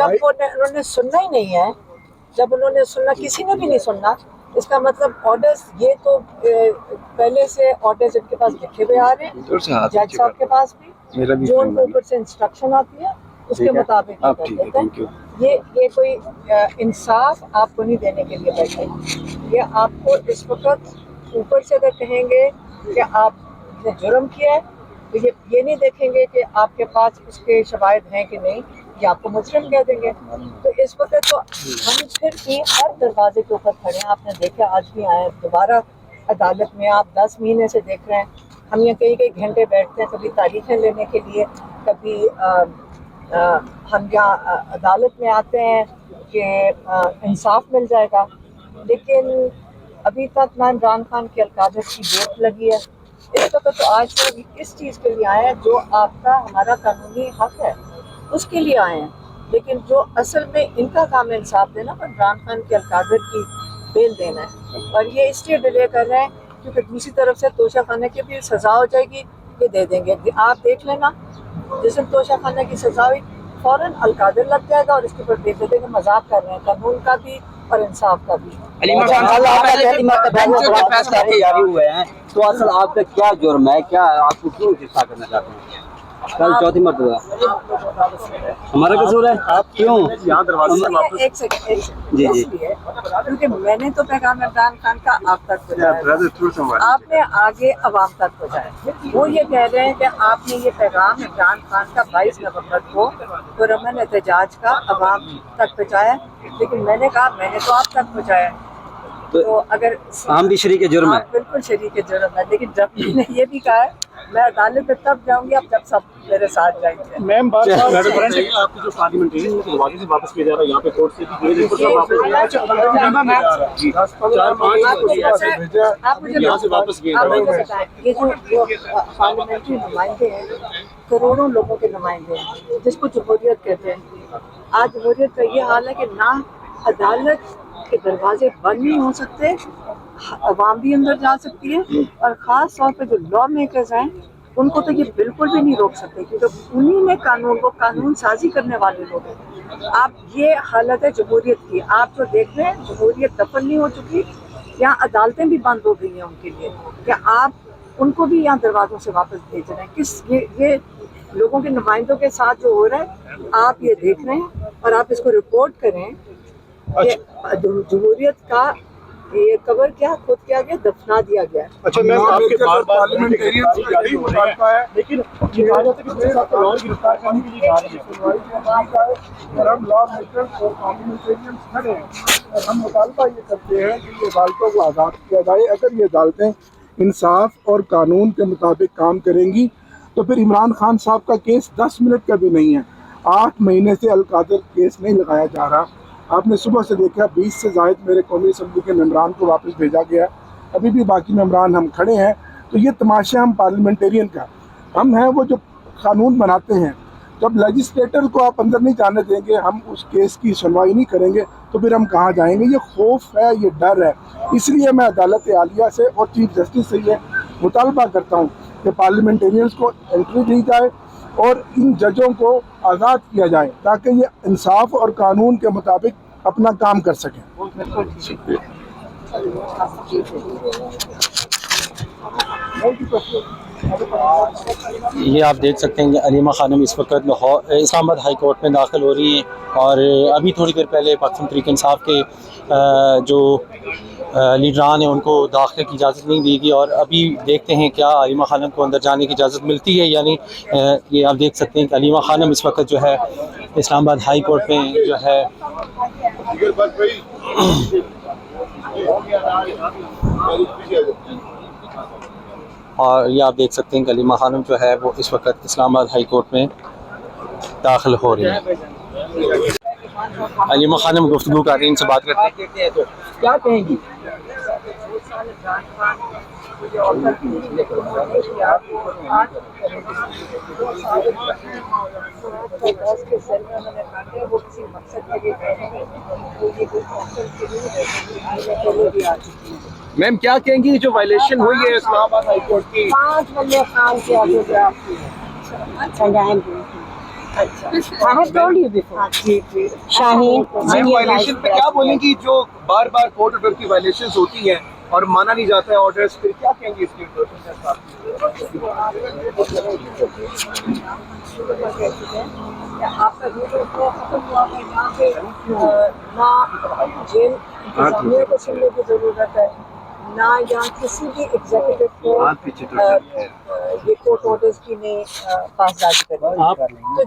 जब उन्होंने सुनना ही नहीं है, जब उन्होंने सुनना, किसी ने भी नहीं सुनना, इसका मतलब ऑर्डर्स, ये तो पहले से ऑर्डर्स इनके पास लिखे हुए आ रहे हैं जज साहब के पास भी, जो उनको ऊपर से इंस्ट्रक्शन आती है उसके मुताबिक कर देते हैं। ये कोई इंसाफ आपको नहीं देने के लिए बैठे, ये आपको इस वक्त ऊपर से अगर कहेंगे कि आपने जुर्म किया है तो ये नहीं देखेंगे कि आपके पास उसके शवाहिद हैं कि नहीं, ये आपको मुजरिम कह देंगे। तो इस वक्त तो हम फिर भी हर दरवाजे के ऊपर खड़े हैं। आपने देखा आज भी आए दोबारा अदालत में, आप 10 महीने से देख रहे हैं। हम यहाँ कई घंटे बैठते हैं, कभी तारीखें लेने के लिए, कभी हम यहाँ अदालत में आते हैं कि इंसाफ मिल जाएगा, लेकिन अभी तक ना इमरान खान की अलकादर की डेट लगी है। इस वक्त तो आज तो इस चीज़ के लिए आए हैं जो आपका हमारा कानूनी हक है उसके लिए आए हैं, लेकिन जो असल में इनका काम है इंसाफ देना, पर इमरान खान के अलकादर की बेल देना है। और ये इसलिए डिले कर रहे हैं क्योंकि दूसरी तरफ से तोशा खाने की भी सज़ा हो जाएगी, ये दे देंगे। आप देख लेना, जिस दिन तोशा खाने की सज़ा हुई फ़ौरन अलकादर लग जाएगा और इसके ऊपर दे देंगे। मजाक कर रहे हैं कानून का भी और इंसाफ का भी। फैसला तैयारी हुए हैं तो असल आपका क्या जुर्म है, क्या आपको क्यों हिस्सा करना चाहते हैं? कल चौथी मरतबा हमारा कसूर है, आप क्यों यहाँ दरवाजे से वापस? एक सेकंड जी, क्योंकि मैंने तो पैगाम इमरान खान का आप तक पहुँचाया, आपने आगे अवाम तक पहुँचाया। वो ये कह रहे हैं कि आपने ये पैगाम इमरान खान का 22 नवंबर को पुरअमन एहतजाज का अवाम तक पहुँचाया, लेकिन मैंने कहा मैंने तो आप तक पहुँचाया। तो अगर हम भी शरीक जुर्म है, बिल्कुल शरीक जुर्म है, लेकिन जब मैंने ये भी कहा है मैं अदालत में तब जाऊंगी अब जब सब मेरे साथ जाएंगे। मैम बात आपकी जो पार्लियामेंटेरियन को दरवाजे से वापस किया जा रहा है यहाँ पे कोर्ट से आप मुझे बताएं, ये जो पार्लियामेंट्री नुमाइंदे हैं करोड़ों लोगों के नुमाइंदे हैं जिसको जमहूरियत कहते हैं। आज जमहूरियत का ये हाल है कि ना अदालत के दरवाजे बंद नहीं हो सकते, अवाम भी अंदर जा सकती है, और ख़ास तौर पे जो लॉ मेकर्स हैं उनको तो ये बिल्कुल भी नहीं रोक सकते क्योंकि उन्हीं में कानून को कानून साजी करने वाले लोग हैं। आप ये हालत है जमहूरियत की, आप जो देख रहे हैं जमहूरियत दफन नहीं हो चुकी, यहाँ अदालतें भी बंद हो गई हैं उनके लिए, क्या आप उनको भी यहाँ दरवाज़ों से वापस भेज रहे हैं? किस ये लोगों के नुमाइंदों के साथ जो हो रहा है आप ये देख रहे हैं और आप इसको रिपोर्ट करें कि जमहूरियत का ये कवर क्या खुद किया गया, दफना दिया गया। अच्छा मैम, आपके बार पार्लियामेंटरियन मुतालबा है, लेकिन गिरफ्तार करने के लिए जा रही है और हम लॉ मेकर्स और पार्लियामेंटेरियन खड़े हैं और हम मुतालबा ये करते हैं कि ये अदालतों को आज़ाद किया जाए। अगर ये अदालतें इंसाफ और कानून के मुताबिक काम करेंगी तो फिर इमरान खान साहब का केस 10 मिनट का भी नहीं है। 8 महीने से अलकादर केस नहीं लगाया जा रहा। आपने सुबह से देखा 20 से ज़ायद मेरे कौमी असम्बली के मेम्बरान को वापस भेजा गया, अभी भी बाकी मेम्बरान हम खड़े हैं। तो ये तमाशा हम पार्लियामेंटेरियन का, हम हैं वो जो कानून बनाते हैं। जब लेजिस्लेटर को आप अंदर नहीं जाने देंगे, हम उस केस की सुनवाई नहीं करेंगे तो फिर हम कहाँ जाएंगे? ये खौफ है, ये डर है। इसलिए मैं अदालत आलिया से और चीफ जस्टिस से ये मुतालबा करता हूँ कि पार्लियामेंटेरियंस को एंट्री दी जाए और इन जजों को आज़ाद किया जाए ताकि ये इंसाफ और कानून के मुताबिक अपना काम कर सकें। ये आप देख सकते हैं कि अलीमा खानम इस वक्त इस्लामाबाद हाई कोर्ट में दाखिल हो रही हैं और अभी थोड़ी देर पहले पाकिस्तान तहरीक इंसाफ के जो लीडरान हैं उनको दाखिले की इजाज़त नहीं दी गई और अभी देखते हैं क्या अलीमा खानम को अंदर जाने की इजाज़त मिलती है या नहीं। ये आप देख सकते हैं कि अलीमा खानम इस वक्त जो है इस्लामाबाद हाई कोर्ट में जो है और ये आप देख सकते हैं कि अलीमा खानम जो है वो इस वक्त इस्लामाबाद हाई कोर्ट में दाखिल हो रही है। अलीमा खानम गुफ्तगू कर रही हैं, इनसे बात करते हैं तो क्या कहेंगी? मैम क्या कहेंगी जो वायलेशन हुई है इस्लामाबाद हाई कोर्ट की? 5 बंदे खान के I have told you before. Shaheen, ma'am violation پہ کیا بولیں گی جو بار بار کورٹ آرڈر کی وائلیشنز ہوتی ہیں اور مانا نہیں جاتا ہے آرڈرز پھر کیا کہیں گے اس کے آپ کا یہ ختم ہوا ہے یہاں پہ نہ جیل انتظامیہ کو سننے کی ضرورت ہے نہ یہاں کسی بھی ایگزیکٹو کو یہ کورٹ آرڈرز کی نہیں پاسداری کرنی.